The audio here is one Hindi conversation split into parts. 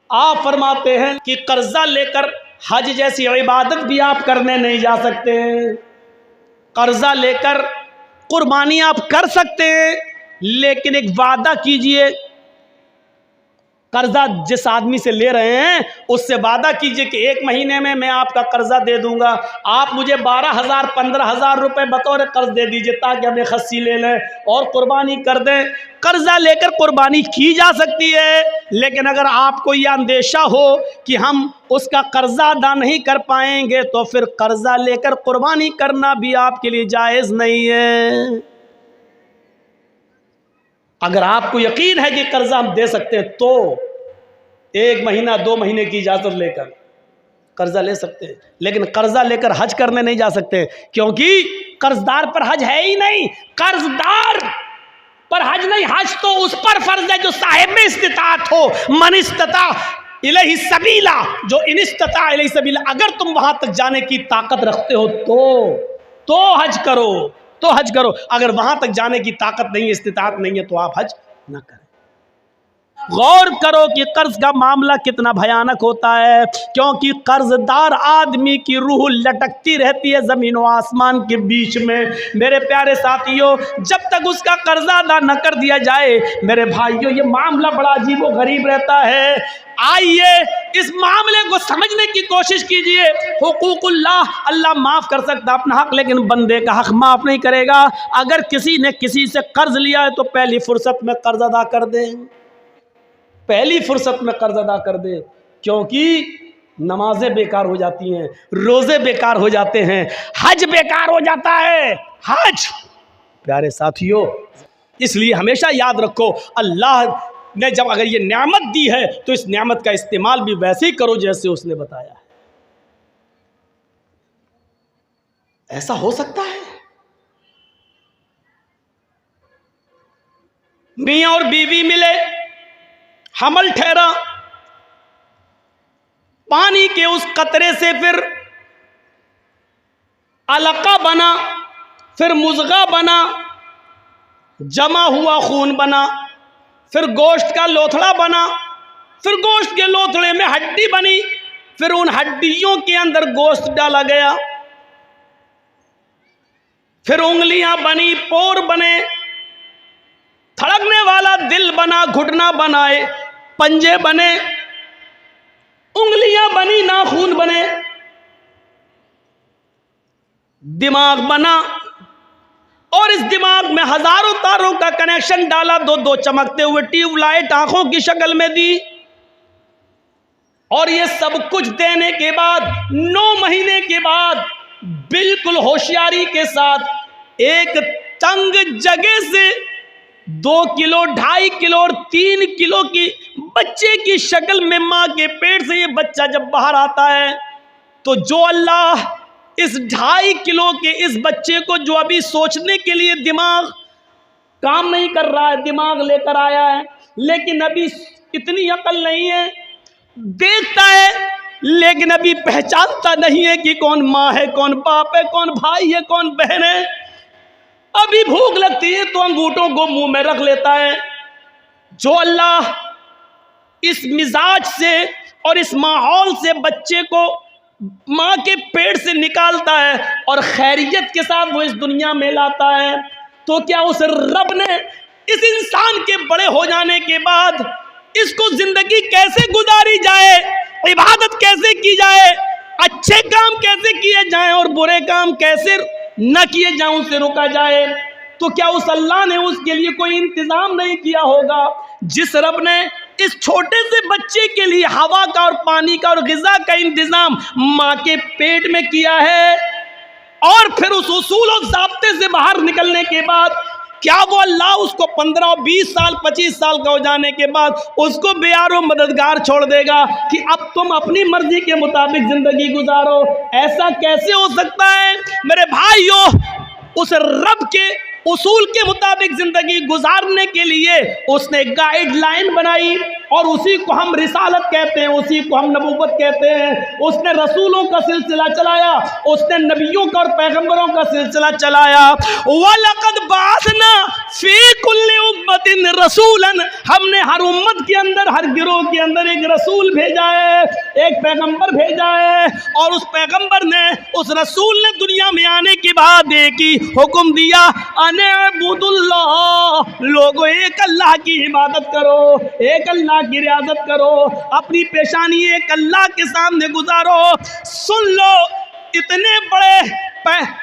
आप फरमाते हैं कि कर्जा लेकर हज जैसी इबादत भी आप करने नहीं जा सकते। कर्जा लेकर कुर्बानी आप कर सकते हैं, लेकिन एक वादा कीजिए, कर्जा जिस आदमी से ले रहे हैं उससे वादा कीजिए कि 1 महीने में मैं आपका कर्जा दे दूंगा, आप मुझे 12,000 15,000 रुपए बतौर कर्ज दे दीजिए ताकि हमें खस्सी ले लें और कुर्बानी कर दें। कर्जा लेकर कुर्बानी की जा सकती है, लेकिन अगर आपको यह अंदेशा हो कि हम उसका कर्जा अदा नहीं कर पाएंगे तो फिर कर्जा लेकर कुर्बानी करना भी आपके लिए जायज़ नहीं है। अगर आपको यकीन है कि कर्जा हम दे सकते हैं तो 1 महीना 2 महीने की इजाज़त लेकर कर्जा ले सकते हैं, लेकिन कर्जा लेकर हज करने नहीं जा सकते, क्योंकि कर्जदार पर हज है ही नहीं। कर्जदार पर हज नहीं, हज तो उस पर फर्ज है जो साहिब में इस्तिताअत हो। मन इस्तता इलैहि सबीला, जो इन इस्तता इलैहि सबीला, अगर तुम वहां तक जाने की ताकत रखते हो तो हज करो, तो हज करो। अगर वहां तक जाने की ताकत नहीं है, इस्तिताअत नहीं है, तो आप हज ना करें। गौर करो कि कर्ज का मामला कितना भयानक होता है, क्योंकि कर्जदार आदमी की रूह लटकती रहती है ज़मीन व आसमान के बीच में। मेरे प्यारे साथियों, जब तक उसका कर्जा अदा न कर दिया जाए, मेरे भाइयों, ये मामला बड़ा अजीब व गरीब रहता है। आइए इस मामले को समझने की कोशिश कीजिए। हुकूकुल्लाह, अल्लाह माफ़ कर सकता अपना हक, लेकिन बंदे का हक माफ़ नहीं करेगा। अगर किसी ने किसी से कर्ज लिया है तो पहली फुर्सत में कर्ज अदा कर दें, पहली फुर्सत में कर्ज अदा कर दे, क्योंकि नमाजें बेकार हो जाती हैं, रोज़े बेकार हो जाते हैं, हज बेकार हो जाता है। हज, प्यारे साथियों, इसलिए हमेशा याद रखो, अल्लाह ने जब अगर ये नेमत दी है तो इस नेमत का इस्तेमाल भी वैसे ही करो जैसे उसने बताया है। ऐसा हो सकता है मियाँ और बीवी मिले, हमल ठहरा, पानी के उस कतरे से फिर अलका बना, फिर मुज़गा बना, जमा हुआ खून बना, फिर गोश्त का लोथड़ा बना, फिर गोश्त के लोथड़े में हड्डी बनी, फिर उन हड्डियों के अंदर गोश्त डाला गया, फिर उंगलियां बनी, पोर बने, धड़कने वाला दिल बना, घुटना बनाए, पंजे बने, उंगलियां बनी, नाखून बने, दिमाग बना, और इस दिमाग में हजारों तारों का कनेक्शन डाला, दो चमकते हुए ट्यूबलाइट आंखों की शक्ल में दी। और ये सब कुछ देने के बाद 9 महीने के बाद बिल्कुल होशियारी के साथ एक तंग जगह से 2 किलो, 2.5 किलो और 3 किलो की बच्चे की शक्ल में माँ के पेट से ये बच्चा जब बाहर आता है, तो जो अल्लाह इस 2.5 किलो के इस बच्चे को, जो अभी सोचने के लिए दिमाग काम नहीं कर रहा है, दिमाग लेकर आया है, लेकिन अभी इतनी अकल नहीं है, देखता है लेकिन अभी पहचानता नहीं है कि कौन माँ है, कौन बाप है, कौन भाई है, कौन बहन है। अभी भूख लगती है तो अंगूठों को मुंह में रख लेता है। जो अल्लाह इस मिजाज से और इस माहौल से बच्चे को माँ के पेट से निकालता है और खैरियत के साथ वो इस दुनिया में लाता है, तो क्या उस रब ने इस इंसान के बड़े हो जाने के बाद इसको जिंदगी कैसे गुजारी जाए, इबादत कैसे की जाए, अच्छे काम कैसे किए जाएं और बुरे काम कैसे न किए जाएं, उसे रोका जाए, तो क्या उस अल्लाह ने उसके लिए कोई इंतजाम नहीं किया होगा? जिस रब ने इस छोटे से बच्चे के लिए हवा का और पानी का और ग़िज़ा का इंतजाम माँ के पेट में किया है, और फिर उस उसूल और ज़ाब्ते से बाहर निकलने के बाद क्या वो अल्लाह उसको 15, 20 साल, 25 साल का हो जाने के बाद उसको बेयारो मददगार छोड़ देगा कि अब तुम अपनी मर्जी के मुताबिक जिंदगी गुजारो? ऐसा कैसे हो सकता है मेरे भाइयों? उस रब के उसूल के मुताबिक जिंदगी गुजारने के लिए उसने गाइडलाइन बनाई, और उसी को हम रिसालत कहते हैं, उसी को हम नबूवत कहते हैं। उसने रसूलों का सिलसिला चलाया, उसने नबियों का और पैगंबरों का सिलसिला चलाया। वलक़द बअसना फी कुल्लि उम्मतिन रसूलन, हमने हर उम्मत के अंदर, हर गिरोह के अंदर एक रसूल भेजा है, एक पैगंबर भेजा है। और उस पैगंबर ने, उस रसूल ने दुनिया में आने के बाद एक ही हुक्म दिया, अनेबुदुल्लाह, लोगों एक अल्लाह की इबादत करो, एक अल्लाह की रियाजत करो, अपनी पेशानी एक अल्लाह के सामने गुजारो। सुन लो, इतने बड़े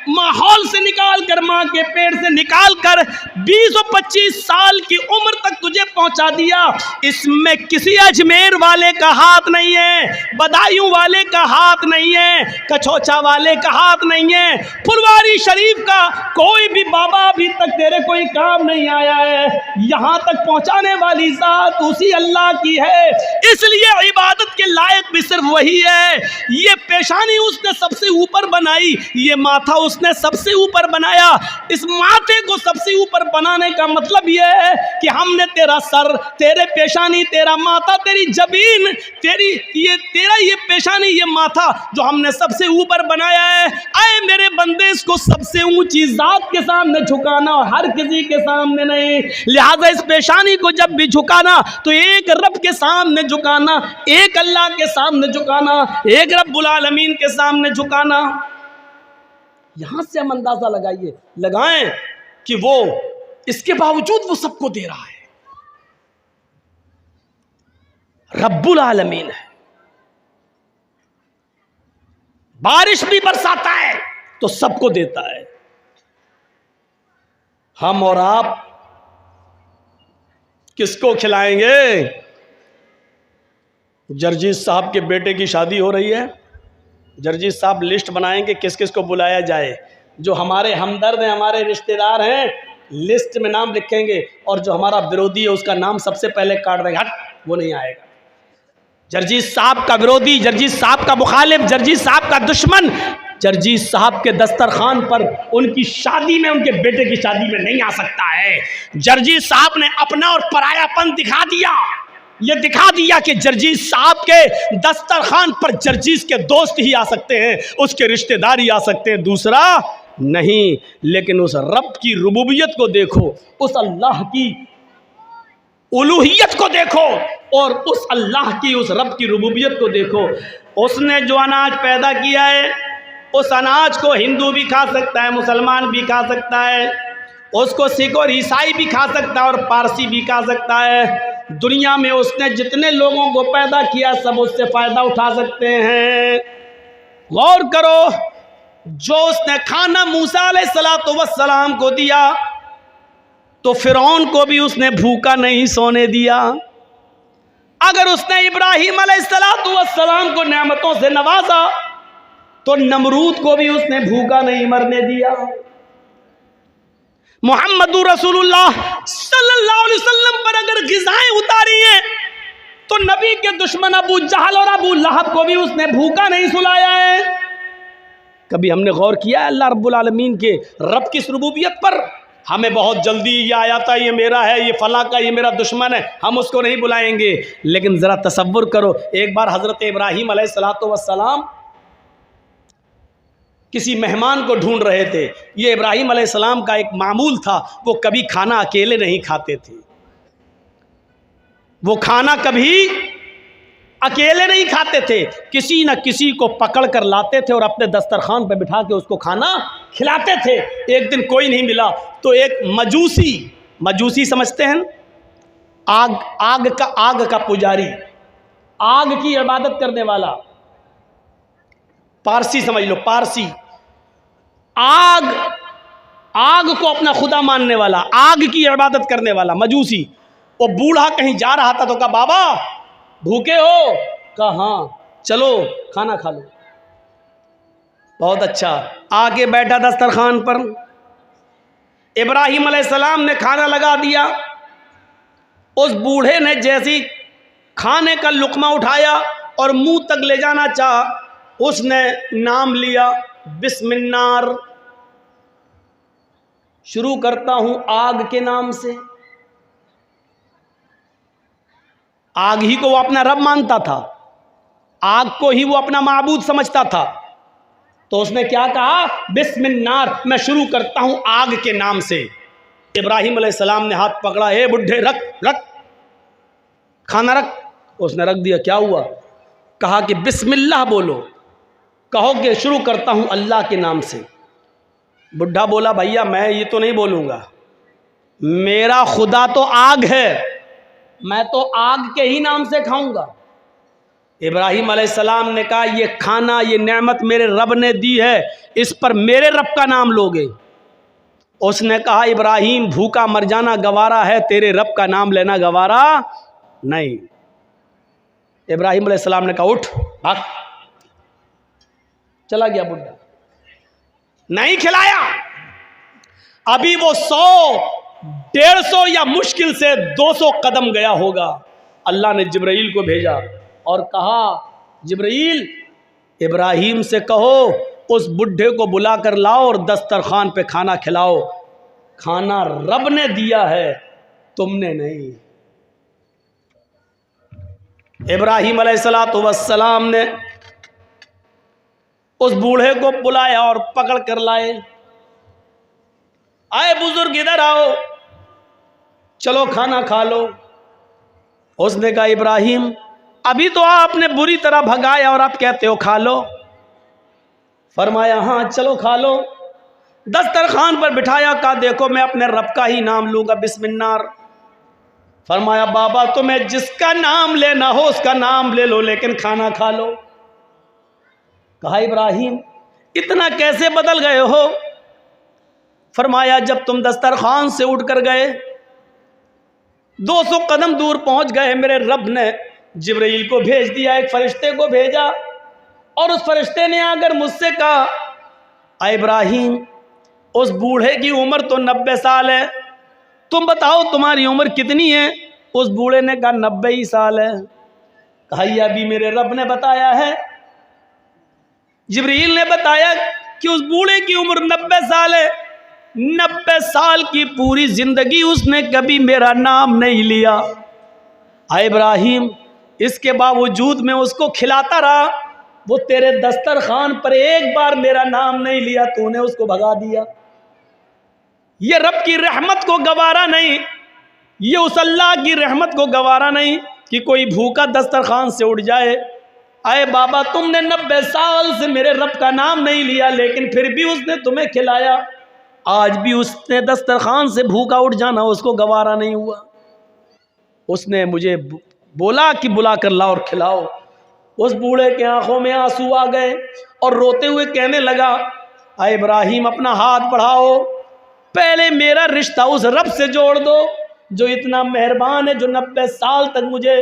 माहौल से निकाल कर, माँ के पेट से निकाल कर 20 और 25 साल की उम्र तक तुझे पहुंचा दिया। इसमें किसी अजमेर वाले का हाथ नहीं है, बदायूं वाले का हाथ नहीं है, कछोचा वाले का हाथ नहीं है, फुलवारी शरीफ का कोई भी बाबा अभी तक तेरे कोई काम नहीं आया है। यहाँ तक पहुँचाने वाली जात उसी अल्लाह की है, इसलिए इबादत के लायक भी सिर्फ वही है। ये पेशानी उसने सबसे ऊपर बनाई, ये माथा उसने सबसे ऊपर बनाया। इस माथे को सबसे ऊपर बनाने का मतलब यह है कि हमने तेरा सर, तेरे पेशानी, तेरा माथा, तेरी जबीन, तेरा ये पेशानी, ये माथा जो हमने सबसे ऊपर बनाया है, आए मेरे बंदे इसको सबसे ऊंची जात के सामने झुकाना, और हर किसी के सामने नहीं। लिहाजा इस पेशानी को जब भी झुकाना तो एक रब के सामने झुकाना, एक अल्लाह के सामने झुकाना, एक रब्बुल आलमीन के सामने झुकाना। यहां से हम अंदाजा लगाएं कि वो इसके बावजूद वो सबको दे रहा है। रब्बुल आलमीन है, बारिश भी बरसाता है तो सबको देता है। हम और आप किसको खिलाएंगे? जर्जीत साहब के बेटे की शादी हो रही है, जर्जीत साहब लिस्ट बनाएंगे किस किस को बुलाया जाए। जो हमारे हमदर्द हैं, हमारे रिश्तेदार हैं, लिस्ट में नाम लिखेंगे, और जो हमारा विरोधी है उसका नाम सबसे पहले काट देंगे, हट वो नहीं आएगा। जर्जीत साहब का विरोधी, जर्जीत साहब का मुखालिफ, जर्जीत साहब का दुश्मन, जर्जीत साहब के दस्तरखान पर, उनकी शादी में, उनके बेटे की शादी में नहीं आ सकता है। जर्जीत साहब ने अपना और परायापन दिखा दिया। ये दिखा दिया कि जर्जीत साहब के दस्तरखान पर जर्जीत के दोस्त ही आ सकते हैं, उसके रिश्तेदार ही आ सकते हैं, दूसरा नहीं। लेकिन उस रब की रुबूबियत को देखो, उस अल्लाह की उलूहियत को देखो, और उस अल्लाह की, उस रब की रुबूबियत को देखो। उसने जो अनाज पैदा किया है, उस अनाज को हिंदू भी खा सकता है, मुसलमान भी खा सकता है, उसको सिख और ईसाई भी खा सकता है, और पारसी भी खा सकता है। दुनिया में उसने जितने लोगों को पैदा किया सब उससे फ़ायदा उठा सकते हैं। गौर करो, जो उसने खाना मूसा अलैहिस्सलाम को दिया तो फिरौन को भी उसने भूखा नहीं सोने दिया। अगर उसने इब्राहीम अलैहिस्सलाम को नेमतों से नवाजा तो नमरूद को भी उसने भूखा नहीं मरने दिया। मुहम्मदुर रसूलुल्लाह सल्लल्लाहु अलैहि वसल्लम पर अगर ग़िज़ाएं उतारी हैं तो नबी के दुश्मन अबू जहल और अबू लहब को भी उसने भूखा नहीं सुलाया है। कभी हमने गौर किया है अल्लाह रब्बुल आलमीन के रब की रुबूबियत पर? हमें बहुत जल्दी ये आया था, ये मेरा है, ये फलां का, ये मेरा दुश्मन है, हम उसको नहीं बुलाएंगे। लेकिन ज़रा तसव्वुर करो, एक बार हज़रत इब्राहीम अलैहिस्सलाम किसी मेहमान को ढूंढ रहे थे। ये इब्राहीम अलैहिस्सलाम का एक मामूल था, वो कभी खाना अकेले नहीं खाते थे, वो खाना कभी अकेले नहीं खाते थे, किसी न किसी को पकड़ कर लाते थे और अपने दस्तरखान पर बिठा के उसको खाना खिलाते थे। एक दिन कोई नहीं मिला तो एक मजूसी समझते हैं, आग का पुजारी, आग की इबादत करने वाला, पारसी समझ लो, पारसी, आग को अपना खुदा मानने वाला, आग की इबादत करने वाला मजूसी। वो बूढ़ा कहीं जा रहा था तो कहा, बाबा भूखे हो? कहा हाँ, चलो खाना खा लो। बहुत अच्छा, आके बैठा दस्तरखान पर। इब्राहीम अलैहिस्सलाम ने खाना लगा दिया। उस बूढ़े ने जैसी खाने का लुकमा उठाया और मुंह तक ले जाना चाहा, उसने नाम लिया, बिस्मिल्लाह, शुरू करता हूं आग के नाम से। आग ही को वो अपना रब मानता था, आग को ही वो अपना माबूद समझता था। तो उसने क्या कहा, बिस्मिल्लाह, मैं शुरू करता हूं आग के नाम से। इब्राहिम अलैहिस्सलाम ने हाथ पकड़ा, ए बुढ़े रख रख खाना रख। उसने रख दिया। क्या हुआ? कहा कि बिस्मिल्लाह बोलो, कहो कि शुरू करता हूं अल्लाह के नाम से। बुढ़ा बोला, भैया मैं ये तो नहीं बोलूँगा, मेरा खुदा तो आग है, मैं तो आग के ही नाम से खाऊंगा। इब्राहिम अलैहिस्सलाम ने कहा, ये खाना, ये नेमत मेरे रब ने दी है, इस पर मेरे रब का नाम लोगे? उसने कहा, इब्राहिम भूखा मर जाना गवारा है, तेरे रब का नाम लेना गवारा नहीं। इब्राहिम अलैहिस्सलाम ने कहा, उठ भाग। चला गया बुढ़ा, नहीं खिलाया। अभी वो 100, 150 या मुश्किल से 200 कदम गया होगा। अल्लाह ने जिब्राइल को भेजा और कहा, जिब्राइल इब्राहिम से कहो उस बुढ़े को बुला कर लाओ और दस्तरखान पे खाना खिलाओ। खाना रब ने दिया है, तुमने नहीं। इब्राहिम अलैहिस्सलातु वस्सलाम ने उस बूढ़े को बुलाया और पकड़ कर लाए। आए बुजुर्ग, इधर आओ, चलो खाना खा लो। उसने कहा, इब्राहिम अभी तो आपने बुरी तरह भगाया और आप कहते हो खा लो। फरमाया, हाँ चलो खा लो। दस्तरखान पर बिठाया, कहा देखो मैं अपने रब का ही नाम लूंगा, बिस्मिल्लाह। फरमाया, बाबा तुम्हें जिसका नाम लेना हो उसका नाम ले लो, लेकिन खाना खा लो। कहा, इब्राहिम इतना कैसे बदल गए हो? फरमाया, जब तुम दस्तरखान से उठ कर गए, 200 कदम दूर पहुंच गए, मेरे रब ने जिब्राइल को भेज दिया, एक फरिश्ते को भेजा, और उस फरिश्ते ने आकर मुझसे कहा, इब्राहिम उस बूढ़े की उम्र तो 90 साल है, तुम बताओ तुम्हारी उम्र कितनी है? उस बूढ़े ने कहा 90 ही साल है। कहा, यह भी मेरे रब ने बताया है। जिब्रील ने बताया कि उस बूढ़े की उम्र 90 साल है। 90 साल की पूरी जिंदगी उसने कभी मेरा नाम नहीं लिया। इब्राहिम इसके बावजूद मैं उसको खिलाता रहा, वो तेरे दस्तरखान पर एक बार मेरा नाम नहीं लिया, तूने उसको भगा दिया। ये रब की रहमत को गवारा नहीं, ये उस अल्लाह की रहमत को गवारा नहीं कि कोई भूखा दस्तरखान से उठ जाए। आए बाबा, तुमने 90 साल से मेरे रब का नाम नहीं लिया, लेकिन फिर भी उसने तुम्हें खिलाया। आज भी उसने दस्तरखान से भूखा उठ जाना उसको गवारा नहीं हुआ। उसने मुझे बोला कि बुला कर लाओ और खिलाओ। उस बूढ़े के आंखों में आंसू आ गए और रोते हुए कहने लगा, इब्राहिम अपना हाथ बढ़ाओ, पहले मेरा रिश्ता उस रब से जोड़ दो जो इतना मेहरबान है, जो 90 साल तक मुझे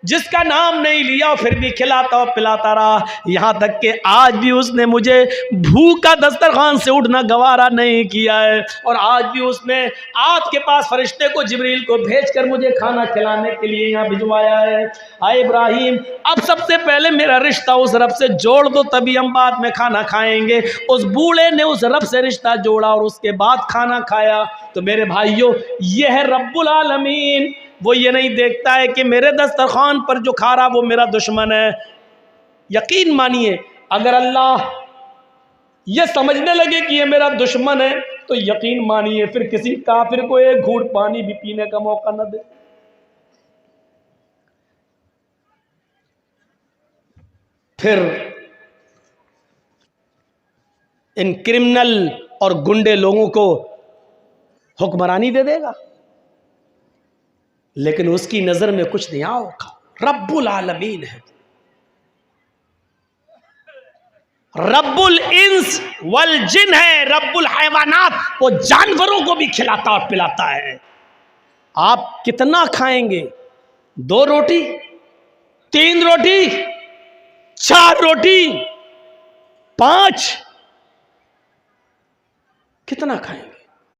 जिसका नाम नहीं लिया और फिर भी खिलाता और पिलाता रहा, यहाँ तक कि आज भी उसने मुझे भूखा दस्तरखान से उठना गवारा नहीं किया है। और आज भी उसने आपके पास फरिश्ते को, जिब्रील को भेजकर मुझे खाना खिलाने के लिए यहाँ भिजवाया है। आए इब्राहिम, अब सबसे पहले मेरा रिश्ता उस रब से जोड़ दो, तभी हम बाद में खाना खाएंगे। उस बूढ़े ने उस रब से रिश्ता जोड़ा और उसके बाद खाना खाया। तो मेरे भाइयों, यह है रब्बुल आलमीन। वो ये नहीं देखता है कि मेरे दस्तरखान पर जो खा रहा वो मेरा दुश्मन है। यकीन मानिए, अगर अल्लाह ये समझने लगे कि ये मेरा दुश्मन है, तो यकीन मानिए फिर किसी काफिर को एक घूंट पानी भी पीने का मौका न दे। फिर इन क्रिमिनल और गुंडे लोगों को हुक्मरानी दे देगा, लेकिन उसकी नजर में कुछ नहीं आओगा। रब्बुल आलमीन है, रब्बुल इंस वल जिन है, रब्बुल हैवानात, वो जानवरों को भी खिलाता और पिलाता है। आप कितना खाएंगे? 2 रोटी, 3 रोटी, 4 रोटी, 5, कितना खाएंगे?